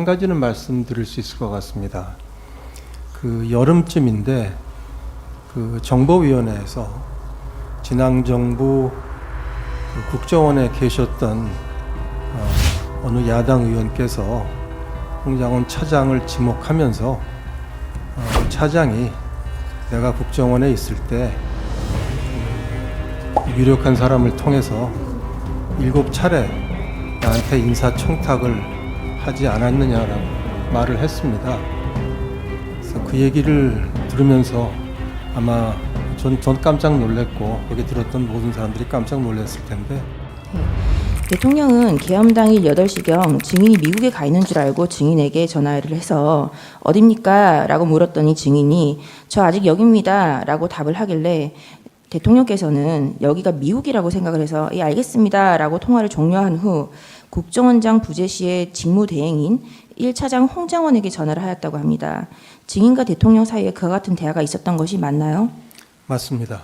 한 가지는 말씀드릴 수 있을 것 같습니다. 그 여름쯤인데 그 정보위원회에서 지난 정부 그 국정원에 계셨던 어느 야당 의원께서 홍장원 차장을 지목하면서 차장이 내가 국정원에 있을 때 유력한 사람을 통해서 7차례 나한테 인사청탁을 하지 않았느냐라고 말을 했습니다. 그래서 그 얘기를 들으면서 아마 전 깜짝 놀랐고 거기 들었던 모든 사람들이 깜짝 놀랐을 텐데, 대통령은 계엄 당일 8시경 증인이 미국에 가 있는 줄 알고 증인에게 전화를 해서 어딥니까? 라고 물었더니 증인이 저 아직 여기입니다 라고 답을 하길래 대통령께서는 여기가 미국이라고 생각을 해서 예 알겠습니다 라고 통화를 종료한 후 국정원장 부재 시의 직무대행인 1차장 홍장원에게 전화를 하였다고 합니다. 증인과 대통령 사이에 그와 같은 대화가 있었던 것이 맞나요? 맞습니다.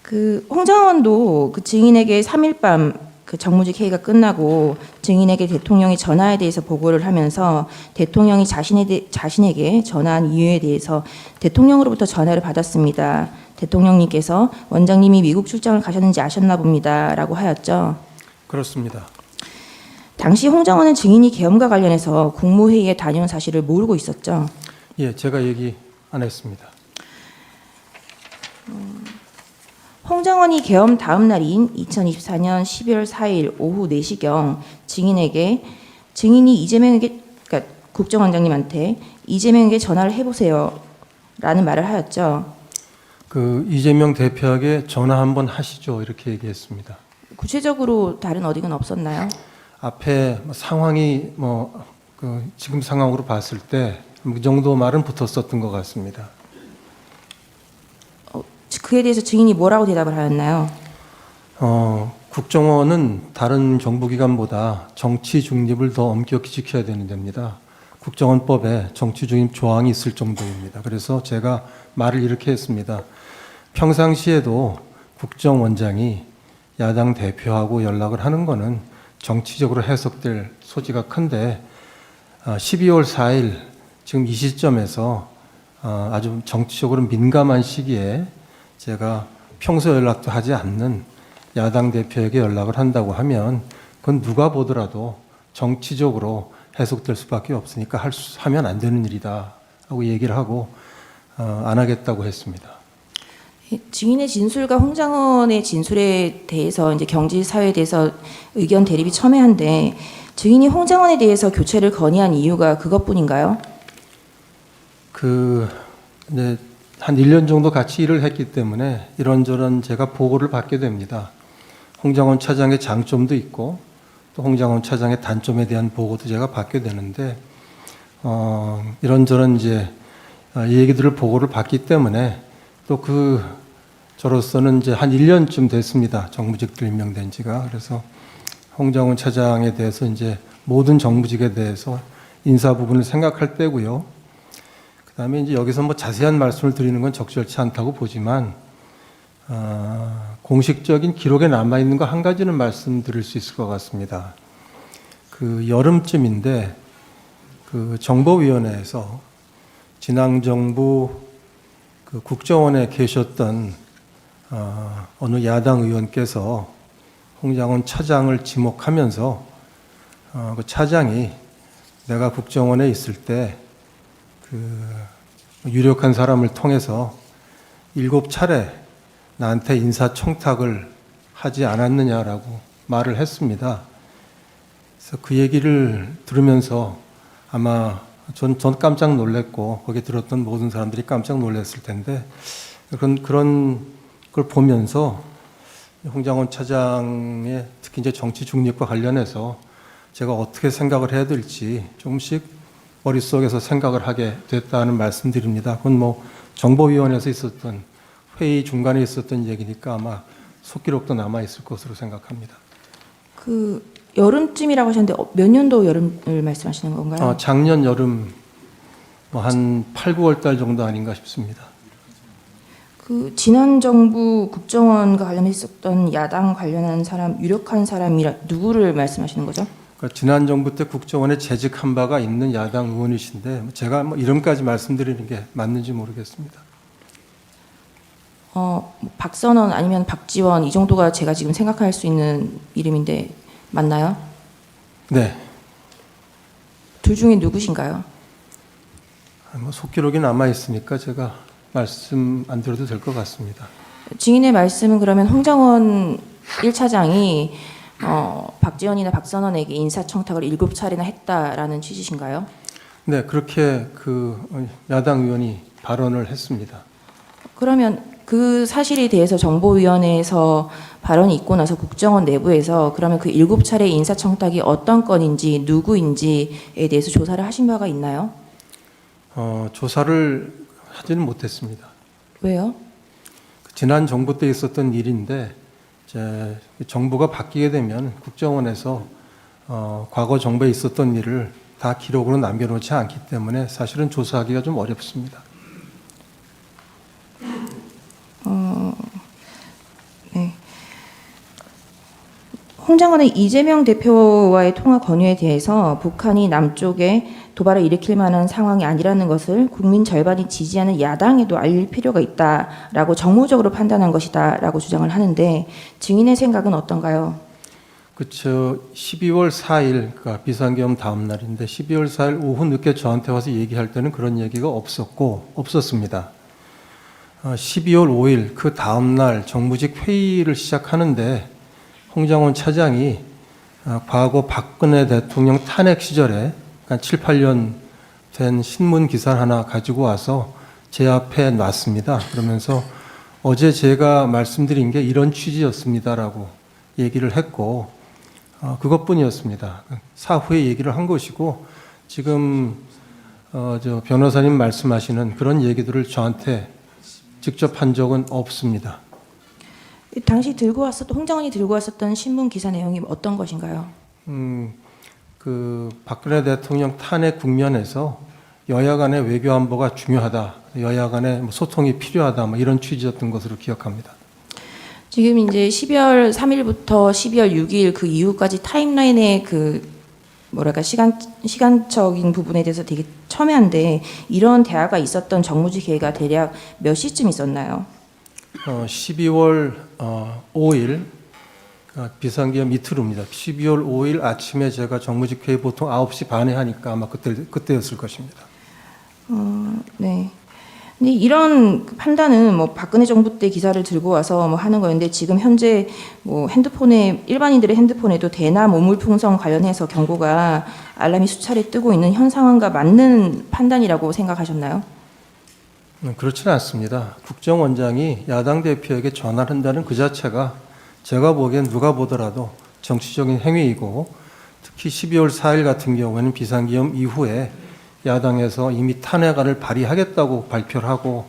그 홍장원도 그 증인에게 3일 밤 그 정무직 회의가 끝나고 증인에게 대통령이 전화에 대해서 보고를 하면서 대통령이 자신에게 전화한 이유에 대해서 대통령으로부터 전화를 받았습니다. 대통령님께서 원장님이 미국 출장을 가셨는지 아셨나 봅니다. 라고 하였죠. 그렇습니다. 당시 홍장원은 증인이 계엄과 관련해서 국무회의에 다녀온 사실을 모르고 있었죠. 예, 제가 얘기 안 했습니다. 홍장원이 계엄 다음 날인 2024년 12월 4일 오후 4시경 증인이 이재명에게, 그러니까 국정원장님한테 이재명에게 전화를 해보세요 라는 말을 하였죠. 그 이재명 대표에게 전화 한번 하시죠 이렇게 얘기했습니다. 구체적으로 다른 어디가 없었나요? 앞에 상황이 그 지금 상황으로 봤을 때 그 정도 말은 붙었었던 것 같습니다. 그에 대해서 증인이 뭐라고 대답을 하였나요? 국정원은 다른 정부기관보다 정치 중립을 더 엄격히 지켜야 되는 데입니다. 국정원법에 정치 중립 조항이 있을 정도입니다. 그래서 제가 말을 이렇게 했습니다. 평상시에도 국정원장이 야당 대표하고 연락을 하는 거는 정치적으로 해석될 소지가 큰데 12월 4일 지금 이 시점에서 아주 정치적으로 민감한 시기에 제가 평소 연락도 하지 않는 야당 대표에게 연락을 한다고 하면 그건 누가 보더라도 정치적으로 해석될 수밖에 없으니까 하면 안 되는 일이다 하고 얘기를 하고 안 하겠다고 했습니다. 증인의 진술과 홍장원의 진술에 대해서 이제 경질 사회에 대해서 의견 대립이 첨예한데 증인이 홍장원에 대해서 교체를 건의한 이유가 그것뿐인가요? 네, 한 1년 정도 같이 일을 했기 때문에 이런저런 제가 보고를 받게 됩니다. 홍장원 차장의 장점도 있고 또 홍장원 차장의 단점에 대한 보고도 제가 받게 되는데 이런저런 이제 이 얘기들을 보고를 받기 때문에 또 저로서는 이제 한 1년쯤 됐습니다. 정무직들 임명된 지가. 그래서 홍장원 차장에 대해서 이제 모든 정무직에 대해서 인사 부분을 생각할 때고요. 그다음에 이제 여기서 자세한 말씀을 드리는 건 적절치 않다고 보지만 공식적인 기록에 남아 있는 거 한 가지는 말씀드릴 수 있을 것 같습니다. 그 여름쯤인데 그 정보위원회에서 지난 정부 그 국정원에 계셨던 어느 야당 의원께서 홍장원 차장을 지목하면서 그 차장이 내가 국정원에 있을 때 유력한 사람을 통해서 7차례 나한테 인사청탁을 하지 않았느냐라고 말을 했습니다. 그래서 그 얘기를 들으면서 아마 전 깜짝 놀랐고 거기 들었던 모든 사람들이 깜짝 놀랐을 텐데 그런 걸 보면서 홍장원 차장의 특히 이제 정치 중립과 관련해서 제가 어떻게 생각을 해야 될지 조금씩 머릿속에서 생각을 하게 됐다는 말씀드립니다. 그건 정보위원회에서 있었던 회의 중간에 있었던 얘기니까 아마 속기록도 남아 있을 것으로 생각합니다. 그 여름쯤이라고 하셨는데 몇 년도 여름을 말씀하시는 건가요? 작년 여름 한 8, 9월 달 정도 아닌가 싶습니다. 그 지난 정부 국정원과 관련해 있었던 야당 관련한 사람 유력한 사람이라 누구를 말씀하시는 거죠? 그러니까 지난 정부 때 국정원에 재직한 바가 있는 야당 의원이신데 제가 뭐 이름까지 말씀드리는 게 맞는지 모르겠습니다. 박선원 아니면 박지원 이 정도가 제가 지금 생각할 수 있는 이름인데 맞나요? 네. 둘 중에 누구신가요? 뭐 속기록이 남아 있으니까 제가 말씀 안 드려도 될 것 같습니다. 증인의 말씀은 그러면 홍정원 1차장이 박지원이나 박선원에게 인사청탁을 7차례나 했다라는 취지신가요? 네, 그렇게 야당 의원이 발언을 했습니다. 그러면 그 사실에 대해서 정보위원회에서 발언이 있고 나서 국정원 내부에서 그러면 그 7차례 인사청탁이 어떤 건인지 누구인지에 대해서 조사를 하신 바가 있나요? 조사를 하지는 못했습니다. 왜요? 지난 정부 때 있었던 일인데 이제 정부가 바뀌게 되면 국정원에서 과거 정부에 있었던 일을 다 기록으로 남겨놓지 않기 때문에 사실은 조사하기가 좀 어렵습니다. 네. 홍 장관의 이재명 대표와의 통화 권유에 대해서 북한이 남쪽에 도발을 일으킬 만한 상황이 아니라는 것을 국민 절반이 지지하는 야당에도 알릴 필요가 있다라고 정무적으로 판단한 것이다라고 주장을 하는데 증인의 생각은 어떤가요? 그렇죠. 12월 4일, 그러니까 비상계엄 다음 날인데 12월 4일 오후 늦게 저한테 와서 얘기할 때는 그런 얘기가 없었습니다. 12월 5일 그 다음 날 정무직 회의를 시작하는데 홍장원 차장이 과거 박근혜 대통령 탄핵 시절에 한 7, 8년 된 신문 기사 하나 가지고 와서 제 앞에 놨습니다. 그러면서 어제 제가 말씀드린 게 이런 취지였습니다라고 얘기를 했고 그것뿐이었습니다. 사후에 얘기를 한 것이고 지금 저 변호사님 말씀하시는 그런 얘기들을 저한테 직접 한 적은 없습니다. 당시 홍 장관이 들고 왔었던 신문 기사 내용이 어떤 것인가요? 그 박근혜 대통령 탄핵 국면에서 여야 간의 외교 안보가 중요하다, 여야 간의 소통이 필요하다, 뭐 이런 취지였던 것으로 기억합니다. 지금 이제 12월 3일부터 12월 6일 그 이후까지 타임라인의 시간적인 부분에 대해서 되게 첨예한데 이런 대화가 있었던 정무직 회의가 대략 몇 시쯤 있었나요? 12월 5일 비상계엄 이틀 후입니다. 12월 5일 아침에 제가 정무직 회의 보통 9시 반에 하니까 아마 그때였을 것입니다. 네. 근데 이런 판단은 박근혜 정부 때 기사를 들고 와서 하는 거였는데 지금 현재 핸드폰에 일반인들의 핸드폰에도 대남 오물풍선 관련해서 경고가 알람이 수차례 뜨고 있는 현 상황과 맞는 판단이라고 생각하셨나요? 그렇지는 않습니다. 국정원장이 야당 대표에게 전화를 한다는 그 자체가 제가 보기엔 누가 보더라도 정치적인 행위이고 특히 12월 4일 같은 경우에는 비상계엄 이후에 야당에서 이미 탄핵안을 발의하겠다고 발표를 하고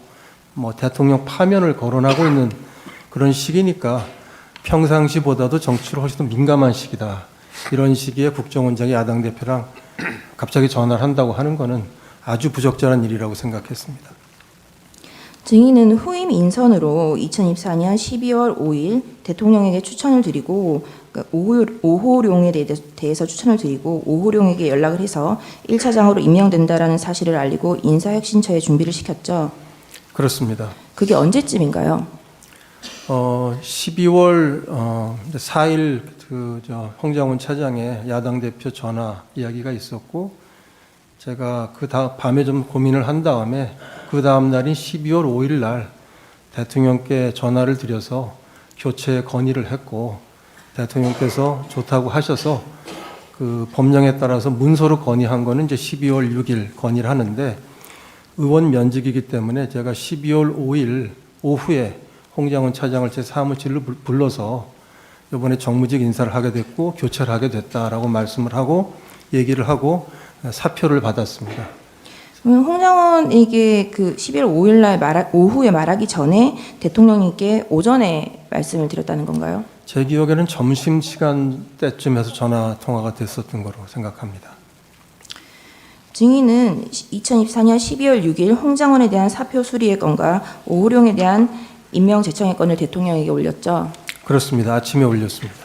대통령 파면을 거론하고 있는 그런 시기니까 평상시보다도 정치로 훨씬 더 민감한 시기다. 이런 시기에 국정원장이 야당 대표랑 갑자기 전화를 한다고 하는 것은 아주 부적절한 일이라고 생각했습니다. 증인은 후임 인선으로 2024년 12월 5일 대통령에게 추천을 드리고 오호룡에 대해서 추천을 드리고 오호룡에게 연락을 해서 1차장으로 임명된다라는 사실을 알리고 인사혁신처에 준비를 시켰죠. 그렇습니다. 그게 언제쯤인가요? 12월 4일 홍장원 차장의 야당 대표 전화 이야기가 있었고 제가 밤에 좀 고민을 한 다음에 그 다음 날인 12월 5일 날 대통령께 전화를 드려서 교체 건의를 했고 대통령께서 좋다고 하셔서 그 법령에 따라서 문서로 건의한 거는 이제 12월 6일 건의를 하는데 의원 면직이기 때문에 제가 12월 5일 오후에 홍장원 차장을 제 사무실로 불러서 이번에 정무직 인사를 하게 됐고 교체를 하게 됐다라고 말씀을 하고 얘기를 하고 사표를 받았습니다. 그러면 홍장원에게 그 12월 5일 날 오후에 말하기 전에 대통령님께 오전에 말씀을 드렸다는 건가요? 제 기억에는 점심시간 때쯤에서 전화 통화가 됐었던 거로 생각합니다. 증인은 2024년 12월 6일 홍장원에 대한 사표 수리의 건과 오호룡에 대한 임명 제청의 건을 대통령에게 올렸죠. 그렇습니다. 아침에 올렸습니다.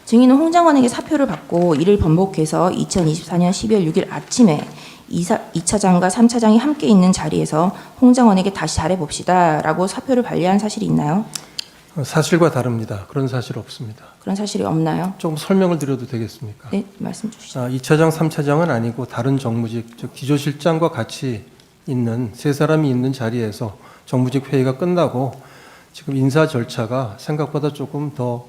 증인은 홍 장관에게 사표를 받고 이를 번복해서 2024년 12월 6일 아침에 2차장과 3차장이 함께 있는 자리에서 홍 장관에게 다시 잘해봅시다 라고 사표를 발리한 사실이 있나요? 사실과 다릅니다. 그런 사실 없습니다. 그런 사실이 없나요? 조금 설명을 드려도 되겠습니까? 네, 말씀 주시죠. 2차장, 3차장은 아니고 다른 정무직, 즉 기조실장과 같이 있는 세 사람이 있는 자리에서 정무직 회의가 끝나고 지금 인사 절차가 생각보다 조금 더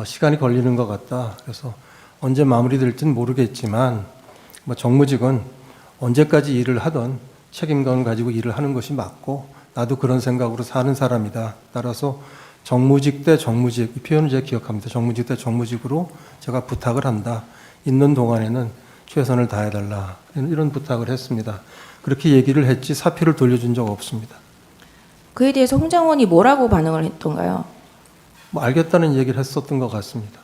시간이 걸리는 것 같다. 그래서 언제 마무리될지는 모르겠지만 뭐 정무직은 언제까지 일을 하든 책임감을 가지고 일을 하는 것이 맞고 나도 그런 생각으로 사는 사람이다. 따라서 정무직 대 정무직, 이 표현을 제가 기억합니다. 정무직 대 정무직으로 제가 부탁을 한다. 있는 동안에는 최선을 다해달라. 이런 부탁을 했습니다. 그렇게 얘기를 했지 사표를 돌려준 적 없습니다. 그에 대해서 홍 장관이 뭐라고 반응을 했던가요? 뭐 알겠다는 얘기를 했었던 것 같습니다.